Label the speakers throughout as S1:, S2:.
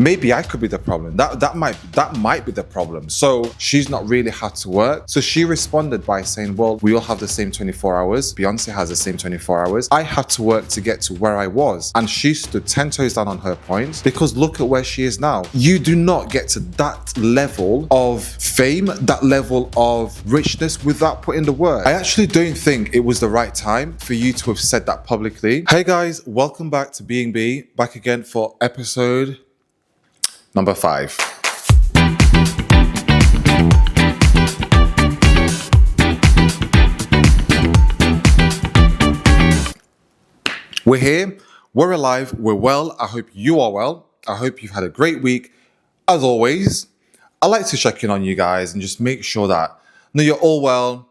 S1: Maybe I could be the problem. That might be the problem. So she's not really had to work. So she responded by saying, well, we all have the same 24 hours. Beyonce has the same 24 hours. I had to work to get to where I was. And she stood 10 toes down on her point, because look at where she is now. You do not get to that level of fame, that level of richness without putting the work. I actually don't think it was the right time for you to have said that publicly. Hey guys, welcome back to Being B, back again for episode number 5. We're here, we're alive, we're well. I hope you are well. I hope you've had a great week. As always, I like to check in on you guys and just make sure that you're all well.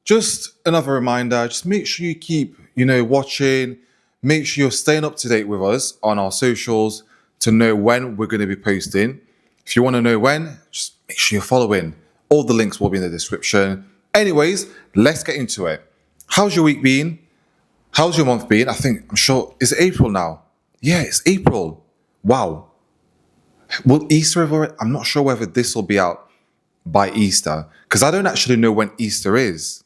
S1: Just another reminder, just make sure you keep, watching. Make sure you're staying up to date with us on our socials to know when we're going to be posting. If you want to know when, just make sure you're following. All the links will be in the description. Anyways, let's get into it. How's your week been? How's your month been? I'm sure, is it April now? Yeah, it's April. Wow. Will Easter have already? I'm not sure whether this will be out by Easter, because I don't actually know when Easter is.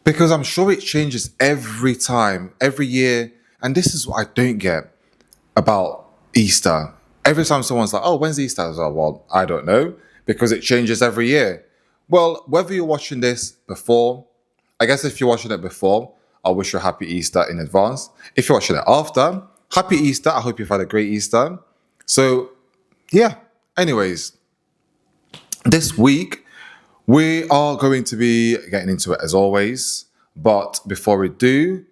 S1: Because I'm sure it changes every time, every year. And this is what I don't get about Easter. Every time someone's like, oh, when's Easter? I was like, well, I don't know, because it changes every year. Well, whether you're watching this before, I guess if you're watching it before, I wish you a happy Easter in advance. If you're watching it after, happy Easter. I hope you've had a great Easter. So, yeah. Anyways, this week, we are going to be getting into it as always. But before we do,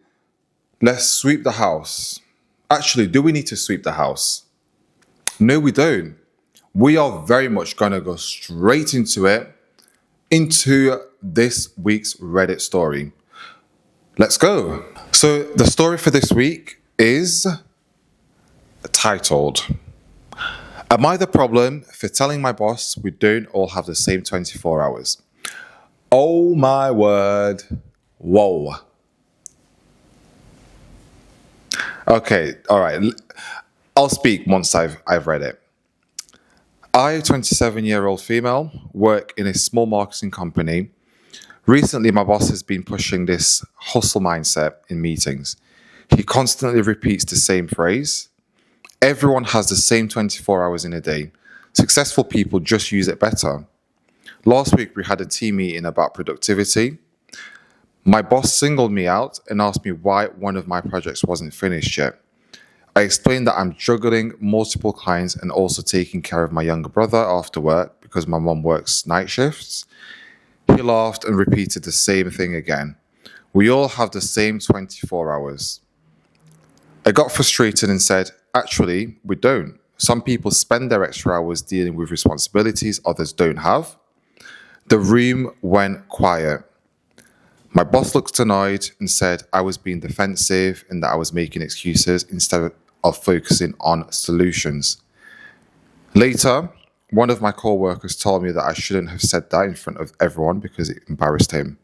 S1: let's sweep the house. Actually, do we need to sweep the house? No, we don't. We are very much going to go straight into it, into this week's Reddit story. Let's go. So the story for this week is titled, Am I the problem for telling my boss we don't all have the same 24 hours? Oh my word. Whoa. Okay, all right. I'll speak once I've read it. I, a 27-year-old female, work in a small marketing company. Recently, my boss has been pushing this hustle mindset in meetings. He constantly repeats the same phrase. Everyone has the same 24 hours in a day. Successful people just use it better. Last week, we had a team meeting about productivity. My boss singled me out and asked me why one of my projects wasn't finished yet. I explained that I'm juggling multiple clients and also taking care of my younger brother after work because my mom works night shifts. He laughed and repeated the same thing again. We all have the same 24 hours. I got frustrated and said, actually, we don't. Some people spend their extra hours dealing with responsibilities others don't have. The room went quiet. My boss looked annoyed and said I was being defensive and that I was making excuses instead of focusing on solutions. Later, one of my co-workers told me that I shouldn't have said that in front of everyone because it embarrassed him.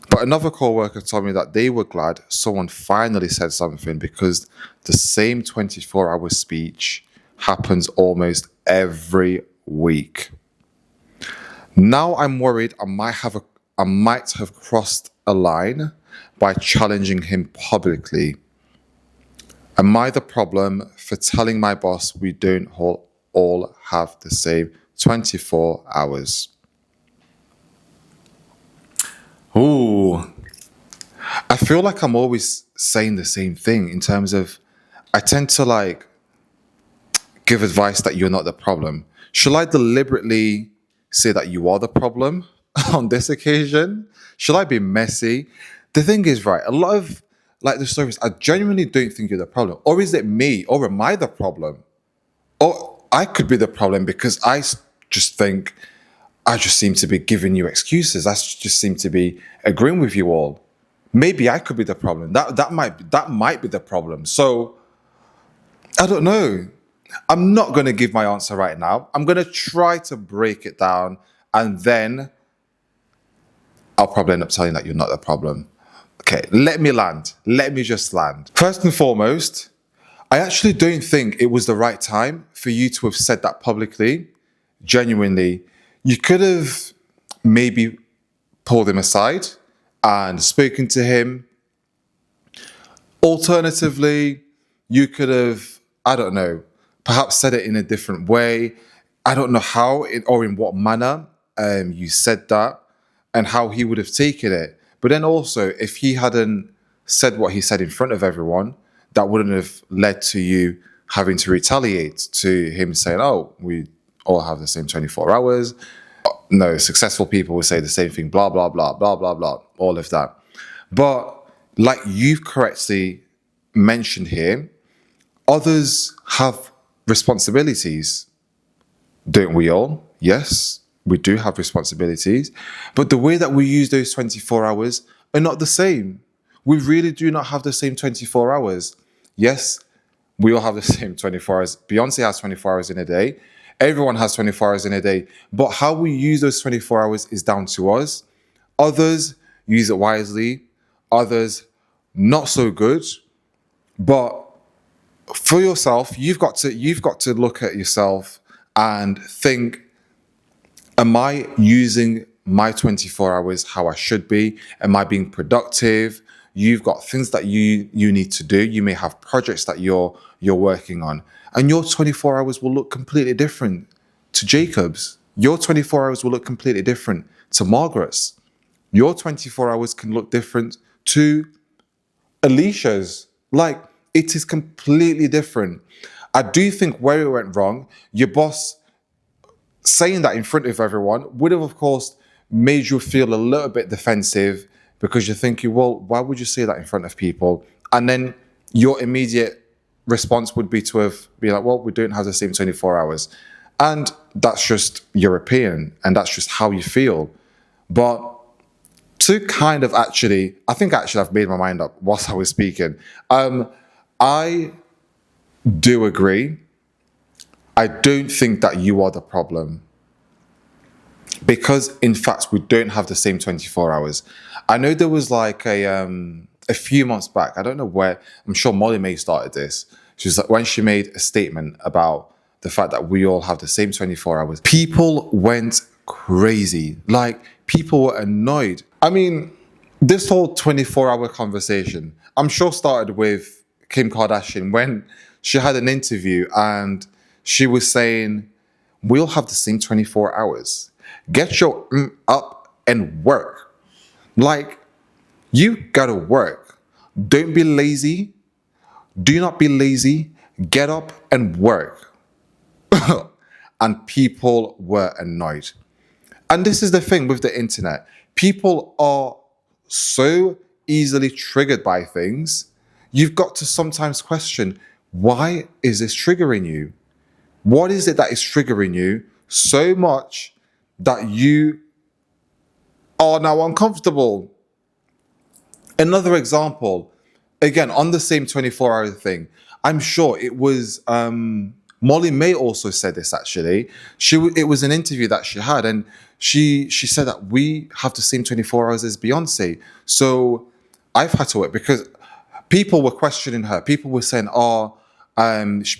S1: But another co-worker told me that they were glad someone finally said something because the same 24-hour speech happens almost every week. Now I'm worried I might have crossed a line by challenging him publicly. Am I the problem for telling my boss we don't all have the same 24 hours? Ooh, I feel like I'm always saying the same thing in terms of I tend to give advice that you're not the problem. Shall I deliberately say that you are the problem on this occasion? Shall I be messy? The thing is, right, a lot of the stories, I genuinely don't think you're the problem. Or is it me? Or am I the problem? Or I could be the problem because I just think I just seem to be giving you excuses. I just seem to be agreeing with you all. Maybe I could be the problem. That might be the problem. So I don't know. I'm not going to give my answer right now. I'm going to try to break it down, and then I'll probably end up telling that you're not the problem. Okay, let me just land. First and foremost, I actually don't think it was the right time for you to have said that publicly. Genuinely, you could have maybe pulled him aside and spoken to him. Alternatively, you could have, I don't know, perhaps said it in a different way. I don't know how or in what manner you said that and how he would have taken it. But then also, if he hadn't said what he said in front of everyone, that wouldn't have led to you having to retaliate, to him saying, oh, we all have the same 24 hours. No, successful people will say the same thing, blah, blah, blah, blah, blah, blah, all of that. But like you've correctly mentioned here, others have responsibilities, don't we all? Yes, we do have responsibilities. But the way that we use those 24 hours are not the same. We really do not have the same 24 hours. Yes, we all have the same 24 hours. Beyonce has 24 hours in a day. Everyone has 24 hours in a day. But how we use those 24 hours is down to us. Others use it wisely. Others not so good. But for yourself, you've got to look at yourself and think, am I using my 24 hours how I should be? Am I being productive? You've got things that you need to do. You may have projects that you're working on, and your 24 hours will look completely different to Jacob's. Your 24 hours will look completely different to Margaret's. Your 24 hours can look different to Alicia's. Like, it is completely different. I do think where it went wrong, your boss saying that in front of everyone would have, of course, made you feel a little bit defensive, because you're thinking, well, why would you say that in front of people? And then your immediate response would be to be like, well, we don't have the same 24 hours. And that's just your opinion, and that's just how you feel. But to kind of actually, I think actually I've made my mind up whilst I was speaking. I do agree. I don't think that you are the problem, because in fact we don't have the same 24 hours. I know there was like a few months back, I don't know where, I'm sure Molly May started this. She was like, when she made a statement about the fact that we all have the same 24 hours, people went crazy. Like, people were annoyed. I mean, this whole 24-hour conversation, I'm sure started with Kim Kardashian when she had an interview and she was saying, we all have the same 24 hours. Get your up and work. Like, you gotta work. Don't be lazy. Do not be lazy. Get up and work. And people were annoyed. And this is the thing with the internet. People are so easily triggered by things. You've got to sometimes question, why is this triggering you? What is it that is triggering you so much that you are now uncomfortable? Another example, again, on the same 24-hour thing, I'm sure it was Molly May also said this actually. It was an interview that she had, and she said that we have the same 24 hours as Beyonce. So I've had to work, because people were questioning her. People were saying,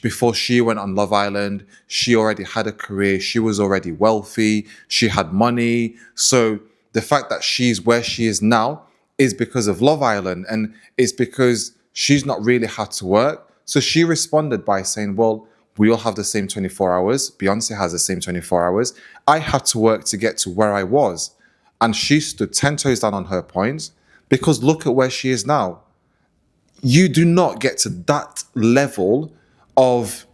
S1: before she went on Love Island, she already had a career. She was already wealthy. She had money. So the fact that she's where she is now is because of Love Island, and it's because she's not really had to work. So she responded by saying, well, we all have the same 24 hours. Beyonce has the same 24 hours. I had to work to get to where I was. And she stood 10 toes down on her point, because look at where she is now. You do not get to that level of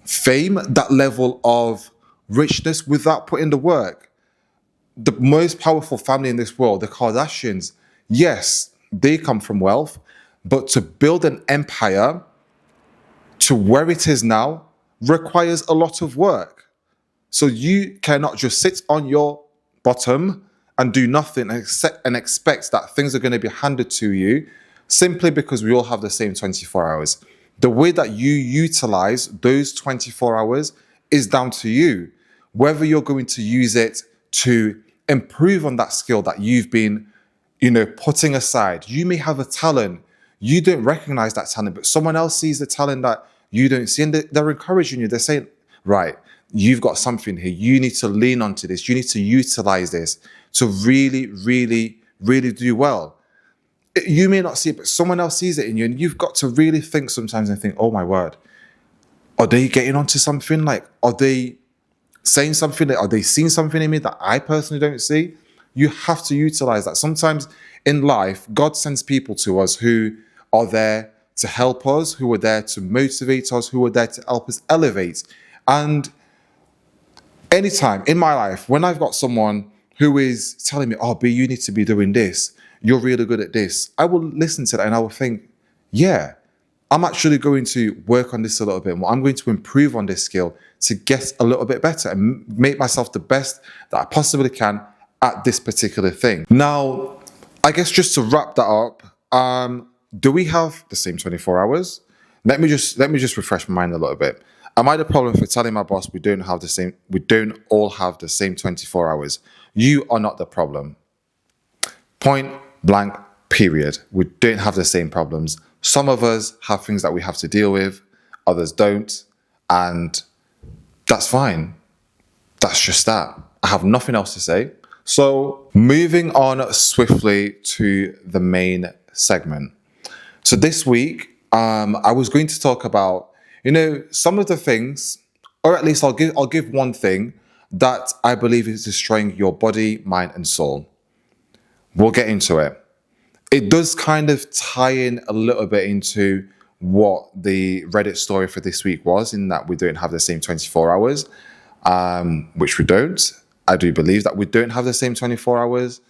S1: fame, that level of richness, without putting the work. The most powerful family in this world, the Kardashians, yes, they come from wealth, but to build an empire to where it is now requires a lot of work. So you cannot just sit on your bottom and do nothing and expect that things are going to be handed to you simply because we all have the same 24 hours. The way that you utilize those 24 hours is down to you. Whether you're going to use it to improve on that skill that you've been, putting aside. You may have a talent. You don't recognize that talent, but someone else sees the talent that you don't see. And they're encouraging you. They're saying, right, you've got something here. You need to lean onto this. You need to utilize this to really, really, really do well. You may not see it, but someone else sees it in you. And you've got to really think sometimes and think, oh my word, are they getting onto something? Like, are they saying something? Are they seeing something in me that I personally don't see? You have to utilize that. Sometimes in life, God sends people to us who are there to help us, who are there to motivate us, who are there to help us elevate. And anytime in my life, when I've got someone who is telling me, oh, B, you need to be doing this, you're really good at this, I will listen to that and I will think, yeah, I'm actually going to work on this a little bit more. I'm going to improve on this skill to get a little bit better and make myself the best that I possibly can at this particular thing. Now, I guess just to wrap that up, do we have the same 24 hours? Let me just refresh my mind a little bit. Am I the problem for telling my boss we don't all have the same 24 hours? You are not the problem. Point blank, period. We don't have the same problems. Some of us have things that we have to deal with, others don't, and that's fine. That's just that. I have nothing else to say. So moving on swiftly to the main segment. So this week, I was going to talk about, some of the things, or at least I'll give one thing that I believe is destroying your body, mind, and soul. We'll get into it. It does kind of tie in a little bit into what the Reddit story for this week was, in that we don't have the same 24 hours, which we don't. I do believe that we don't have the same 24 hours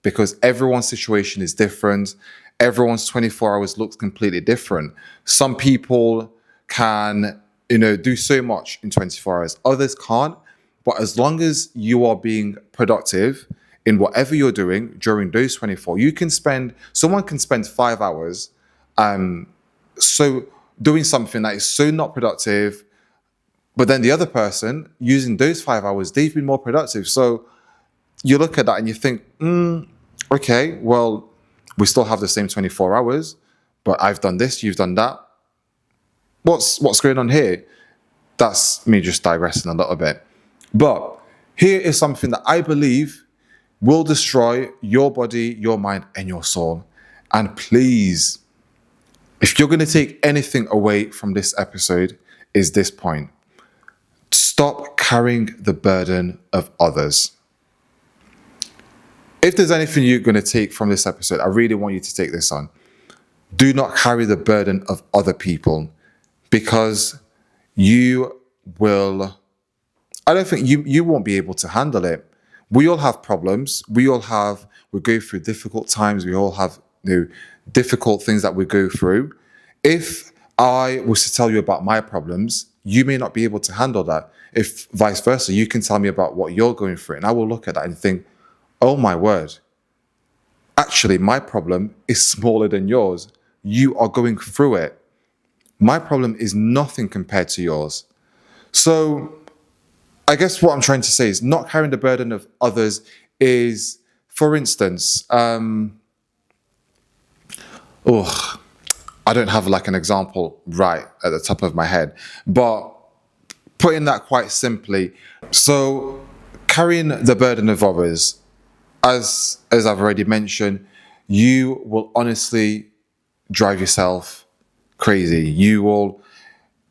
S1: because everyone's situation is different. Everyone's 24 hours looks completely different. Some people can, do so much in 24 hours. Others can't. But as long as you are being productive in whatever you're doing during those 24, someone can spend 5 hours so doing something that is so not productive, but then the other person using those 5 hours, they've been more productive. So you look at that and you think, okay, well, we still have the same 24 hours, but I've done this, you've done that. What's going on here? That's me just digressing a little bit. But here is something that I believe will destroy your body, your mind, and your soul. And please, if you're going to take anything away from this episode, is this point. Stop carrying the burden of others. If there's anything you're going to take from this episode, I really want you to take this on. Do not carry the burden of other people, because you will, I don't think you won't be able to handle it. We all have problems. We go through difficult times. We all have difficult things that we go through. If I was to tell you about my problems, you may not be able to handle that. If vice versa, you can tell me about what you're going through, and I will look at that and think, oh my word, actually my problem is smaller than yours. You are going through it. My problem is nothing compared to yours. So I guess what I'm trying to say is not carrying the burden of others is, for instance, I don't have like an example right at the top of my head, but putting that quite simply, so carrying the burden of others, as I've already mentioned, you will honestly drive yourself crazy.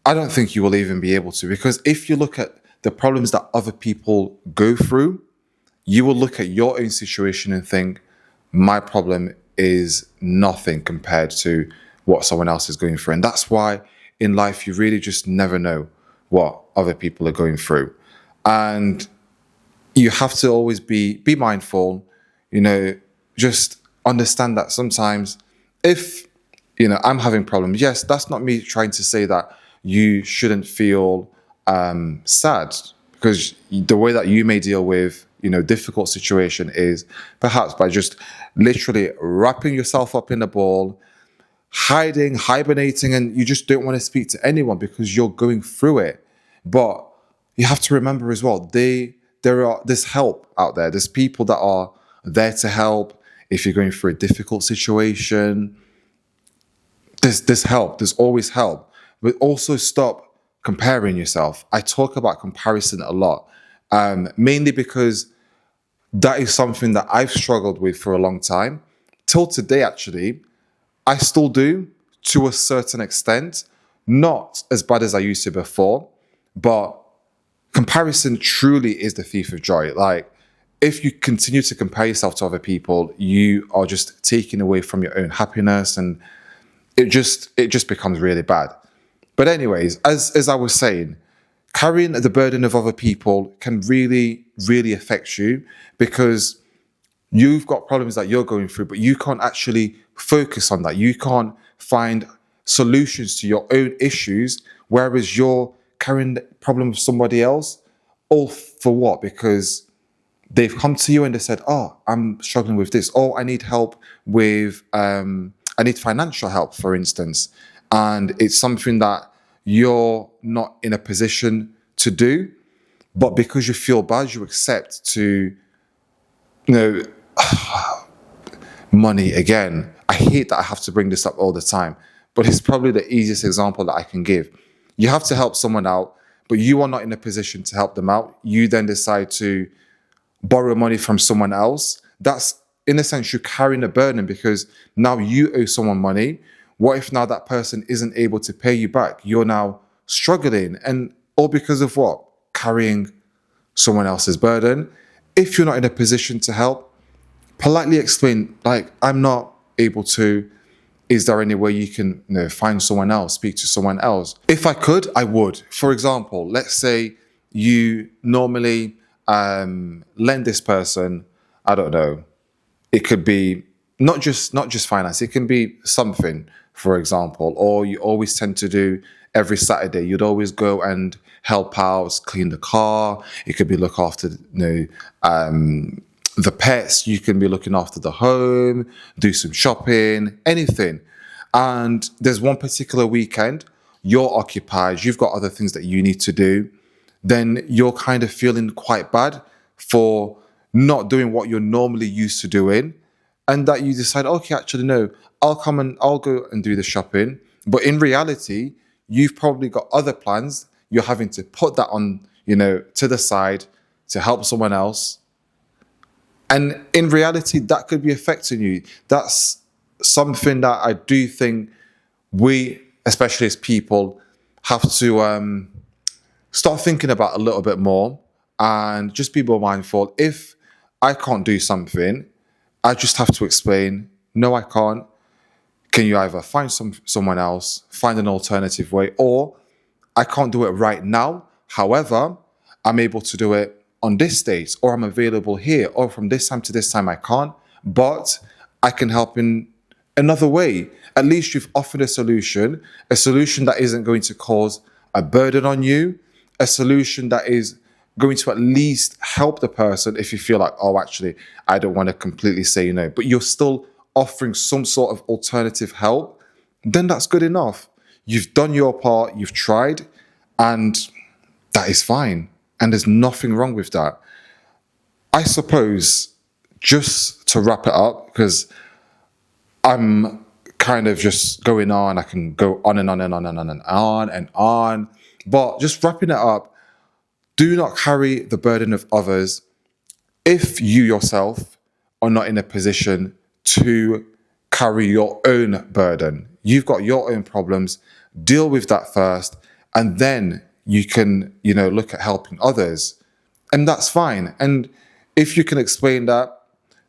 S1: I don't think you will even be able to, because if you look at the problems that other people go through, you will look at your own situation and think, my problem is nothing compared to what someone else is going through. And that's why in life, you really just never know what other people are going through. And you have to always be mindful, just understand that sometimes if, I'm having problems, yes, that's not me trying to say that you shouldn't feel sad, because the way that you may deal with, difficult situation is perhaps by just literally wrapping yourself up in a ball, hibernating, and you just don't want to speak to anyone because you're going through it. But you have to remember as well, there's help out there. There's people that are there to help. If you're going through a difficult situation, there's help. There's always help. but also stop comparing yourself. I talk about comparison a lot, mainly because that is something that I've struggled with for a long time. Till today, actually, I still do to a certain extent, not as bad as I used to before, but comparison truly is the thief of joy. Like, if you continue to compare yourself to other people, you are just taking away from your own happiness, and it just becomes really bad. But anyways, as I was saying, carrying the burden of other people can really, really affect you, because you've got problems that you're going through, but you can't actually focus on that. You can't find solutions to your own issues, whereas you're carrying the problem of somebody else. All for what? Because they've come to you and they said, "Oh, I'm struggling with this. Oh, I need help with, I need financial help, for instance," and it's something that you're not in a position to do, but because you feel bad, you accept to, you know, money again. I hate that I have to bring this up all the time, but it's probably the easiest example that I can give. You have to help someone out, but you are not in a position to help them out. You then decide to borrow money from someone else. That's, in a sense, you're carrying a burden, because now you owe someone money. What if now that person isn't able to pay you back? You're now struggling, and all because of what? Carrying someone else's burden. If you're not in a position to help, politely explain, like, I'm not able to. Is there any way you can, find someone else, speak to someone else? If I could, I would. For example, let's say you normally lend this person, I don't know, it could be not just finance, it can be something, for example, or you always tend to do every Saturday, you'd always go and help out, clean the car. It could be look after, the pets. You can be looking after the home, do some shopping, anything. And there's one particular weekend, you're occupied, you've got other things that you need to do, then you're kind of feeling quite bad for not doing what you're normally used to doing. And that you decide, okay, actually, no, I'll go and do the shopping. But in reality, you've probably got other plans. You're having to put that on, to the side to help someone else. And in reality, that could be affecting you. That's something that I do think we, especially as people, have to start thinking about a little bit more, and just be more mindful. If I can't do something, I just have to explain, no, I can't. Can you either find someone else, find an alternative way, or I can't do it right now. However, I'm able to do it on this date, or I'm available here, or from this time to this time I can't, but I can help in another way. At least you've offered a solution that isn't going to cause a burden on you, a solution that is going to at least help the person if you feel like, oh, actually, I don't want to completely say no, but you're still offering some sort of alternative help, then that's good enough. You've done your part, you've tried, and that is fine. And there's nothing wrong with that. I suppose, just to wrap it up, because I'm kind of just going on, I can go on and on and on and on and on and on, but just wrapping it up, do not carry the burden of others if you yourself are not in a position to carry your own burden. You've got your own problems, deal with that first, and then you can, look at helping others. And that's fine. And if you can explain that,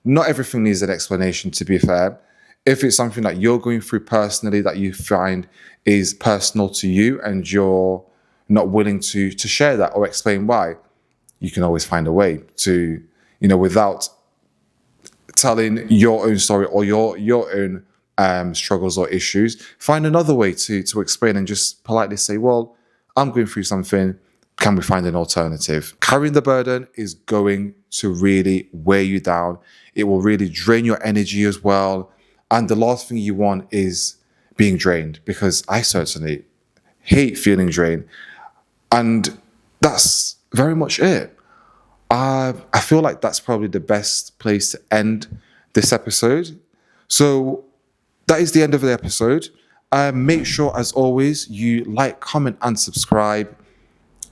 S1: not everything needs an explanation, to be fair. If it's something that you're going through personally that you find is personal to you and you're not willing to share that or explain why, you can always find a way to, without telling your own story or your own struggles or issues, find another way to explain and just politely say, well, I'm going through something. Can we find an alternative? Carrying the burden is going to really weigh you down. It will really drain your energy as well. And the last thing you want is being drained, because I certainly hate feeling drained. And that's very much it. I feel like that's probably the best place to end this episode. So that is the end of the episode. Make sure, as always, you like, comment, and subscribe.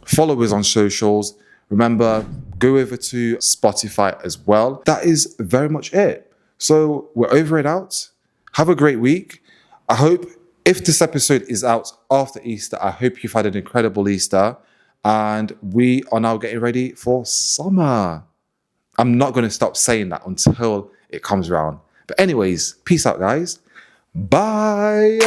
S1: Follow us on socials. Remember, go over to Spotify as well. That is very much it. So we're over and out. Have a great week. I hope if this episode is out after Easter, I hope you've had an incredible Easter. And we are now getting ready for summer. I'm not going to stop saying that until it comes around. But anyways, peace out, guys. Bye.